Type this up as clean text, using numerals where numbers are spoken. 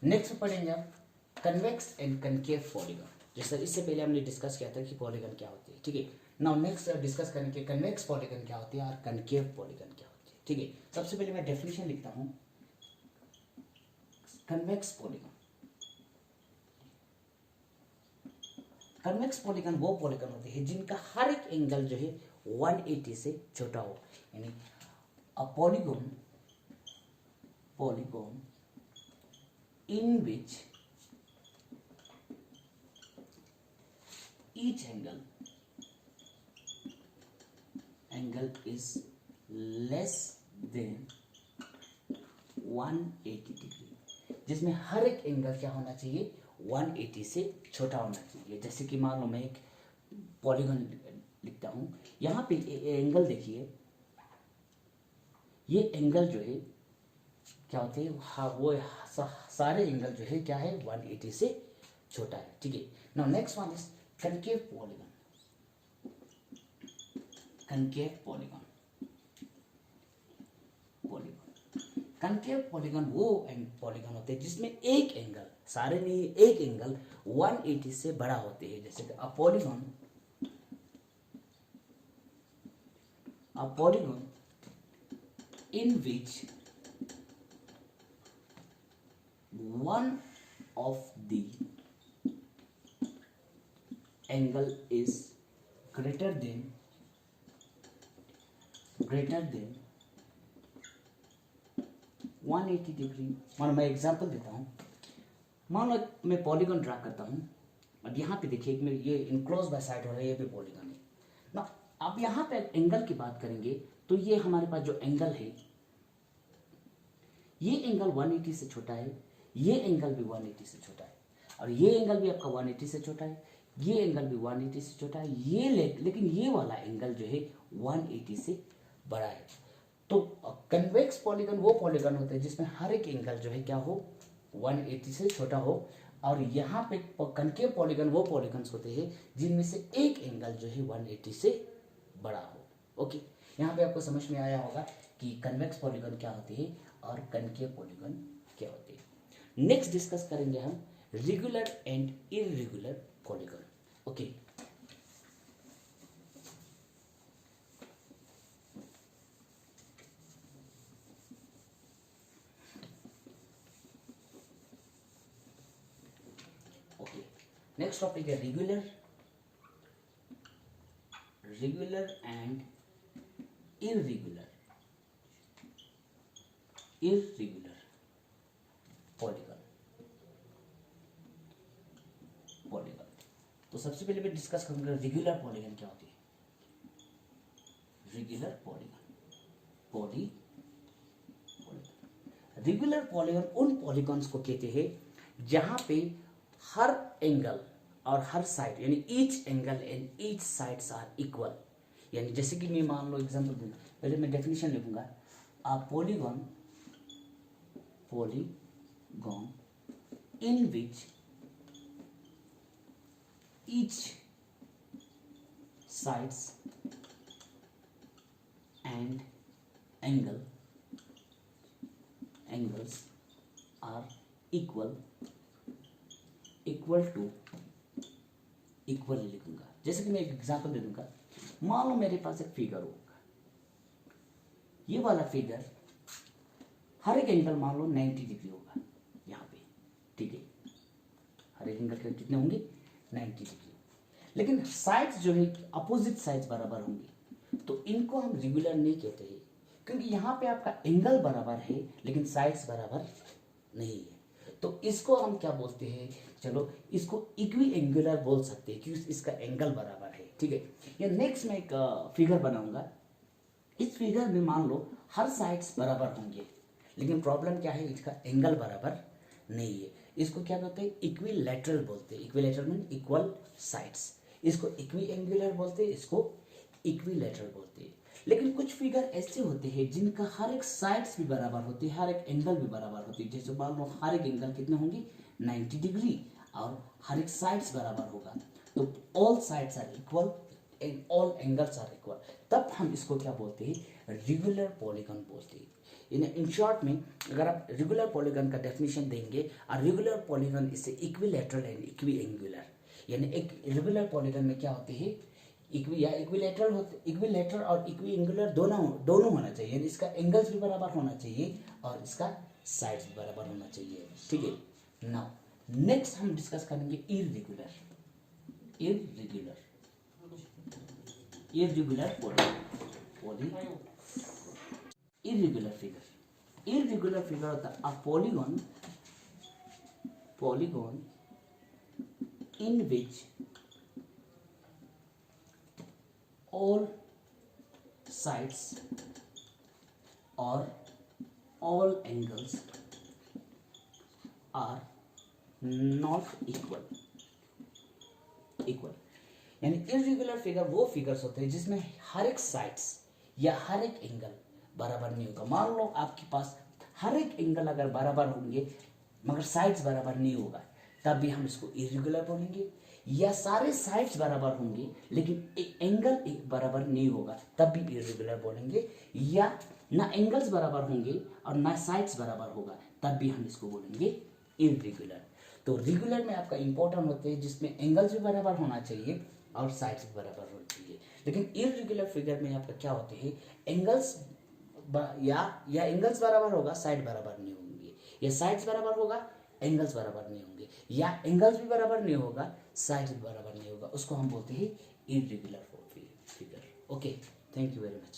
Next पढ़ेंगे आप convex and concave polygon. जैसे इससे पहले हमने डिस्कस किया था कि पॉलीगन क्या होती है, ठीक है। नाउ नेक्स्ट डिस्कस करेंगे कन्वेक्स पॉलीगन क्या होती है और कनकेव पॉलीगन क्या होती है, ठीक है। सबसे पहले मैं डेफिनेशन लिखता हूँ। कन्वेक्स पॉलीगन, कन्वेक्स पॉलीगन वो पॉलीगन होते हैं जिनका हर एक एंगल जो है 180 से छोटा हो, यानी a polygon in which each angle is less than 180 degree, जिसमें हर एक एंगल क्या होना चाहिए 180 से छोटा होना चाहिए। जैसे कि मान लो मैं एक पॉलीगन लिखता हूं, यहाँ पे एंगल देखिए, ये एंगल जो है क्या होते हैं, हाँ वो सारे एंगल जो है क्या है 180 से छोटा है, ठीक है। Now next one is concave polygon. Concave polygon concave polygon वो पॉलीगन होते हैं जिसमें एक एंगल, सारे नहीं, एक एंगल 180 से बड़ा होते हैं। जैसे a polygon in which one of the angle is greater than 180 degree. मान मैं एग्जांपल देता हूँ, मान लो मैं पॉलीगन ड्रा करता हूँ और यहाँ पे देखिए मैं ये इनक्लोज बाय साइड हो रहा है, ये भी पॉलीगन है ना। अब यहाँ पे एंगल की बात करेंगे तो ये हमारे पास जो एंगल है, ये एंगल 180 से छोटा है, ये एंगल भी 180 से छोटा है, और ये एंगल भी आपका 180 से छोटा है, ये एंगल भी 180 से छोटा है, ये लेकिन ये वाला एंगल जो है 180 से बड़ा है। तो कन्वेक्स पॉलीगन वो पॉलीगन होते हैं जिसमें हर एक एंगल जो है क्या हो 180 से छोटा हो, और यहाँ पे कनकेव पॉलीगन वो पॉलीगन्स होते हैं जिनमें से एक एंगल जो है 180 से बड़ा हो। ओके, यहाँ पे आपको समझ में आया होगा कि कन्वेक्स पॉलीगन क्या होती है और कनकेव पॉलीगन क्या होती है। नेक्स्ट डिस्कस करेंगे हम regular and irregular polygon. Okay, next topic है रेगुलर एंड इररेगुलर पॉलीगन। तो सबसे पहले मैं डिस्कस करूंगा रेगुलर पॉलीगन क्या होती है। रेगुलर पॉलीगन उन पॉलीगन्स को कहते हैं जहां पे हर एंगल और हर साइड, यानी each angle and each sides are equal. यानी जैसे कि मैं मान लो एग्जांपल दूंगा, पहले मैं डेफिनेशन लिखूंगा, a polygon in which each sides and angles are equal to equally लिखूंगा। जैसे कि मैं एक एग्जांपल दे दूंगा, मान लो मेरे पास एक फिगर होगा, ये वाला फिगर हर एक एंगल मान लो 90 डिग्री होगा यहाँ पे, ठीक है। हर एक एंगल के कितने होंगे 90 डिग्री, लेकिन साइड्स जो है अपोजिट साइड्स बराबर होंगे, तो इनको हम रेगुलर नहीं कहते हैं, क्योंकि यहाँ पे आपका एंगल बराबर है लेकिन साइड्स बराबर नहीं है। तो इसको हम क्या बोलते हैं, चलो इसको इक्वी एंगुलर बोल सकते हैं क्योंकि इसका एंगल बराबर है, ठीक है। ये नेक्स्ट में एक फिगर बनाऊंगा, इस फिगर में मान लो हर साइड्स बराबर होंगे, लेकिन प्रॉब्लम क्या है, इसका एंगल बराबर नहीं है। इसको क्या बोलते हैं, इक्विलैटरल बोलते हैं। इक्विलैटरल मीन इक्वल साइड्स, इसको इक्वी एंगुलर बोलते हैं, इसको इक्विलैटरल बोलते हैं। लेकिन कुछ फिगर ऐसे होते हैं जिनका हर एक साइड्स भी बराबर होती है, हर एक एंगल भी बराबर होती है। जैसे मान लो हर एक एंगल कितने होंगे 90 डिग्री और हर एक साइड्स बराबर होगा, तो all sides are equal and all angles are equal, तब हम इसको क्या बोलते हैं, रेगुलर पॉलीगन बोलते हैं। इन शॉर्ट में अगर आप रेगुलर पॉलीगन का डेफिनेशन देंगे, और रेगुलर पॉलीगन इससे इक्विलैटरल एंड इक्वी एंगुलर, यानी एक रेगुलर पॉलीगन में क्या होते हैं, इक्विलैटरल होते, इक्विलैटरल और इक्वी एंगुलर दोनों होना चाहिए, यानी इसका एंगल्स भी बराबर होना चाहिए और इसका साइड्स भी बराबर होना चाहिए, ठीक है। नाउ नेक्स्ट हम डिस्कस करेंगे इररेगुलर इररेगुलर फिगर होता है a polygon in which all sides or all angles are not equal, यानी इररेगुलर फिगर वो फिगर्स होते हैं जिसमें हर एक साइड्स या हर एक एंगल बराबर नहीं होगा। मान लो आपके पास हर एक एंगल अगर बराबर होंगे मगर साइड्स बराबर नहीं होगा, तब भी हम इसको इररेगुलर बोलेंगे। या सारे साइड्स बराबर होंगे लेकिन एक एंगल एक बराबर नहीं होगा, तब भी इररेगुलर बोलेंगे। या ना एंगल्स बराबर होंगे और ना साइड्स बराबर होगा, तब भी हम इसको बोलेंगे इररेगुलर। तो रेगुलर में आपका इंपॉर्टेंट होते हैं जिसमें एंगल्स भी बराबर होना चाहिए और साइड्स भी बराबर होना चाहिए। लेकिन इररेगुलर फिगर में आपका क्या होते हैं, एंगल्स या एंगल्स बराबर होगा, साइड बराबर नहीं होंगे, या साइड्स बराबर होगा, एंगल्स बराबर नहीं होंगे, या एंगल्स भी बराबर नहीं होगा, साइड्स भी बराबर नहीं होगा, उसको हम बोलते हैं irregular figure. Okay, thank you very much.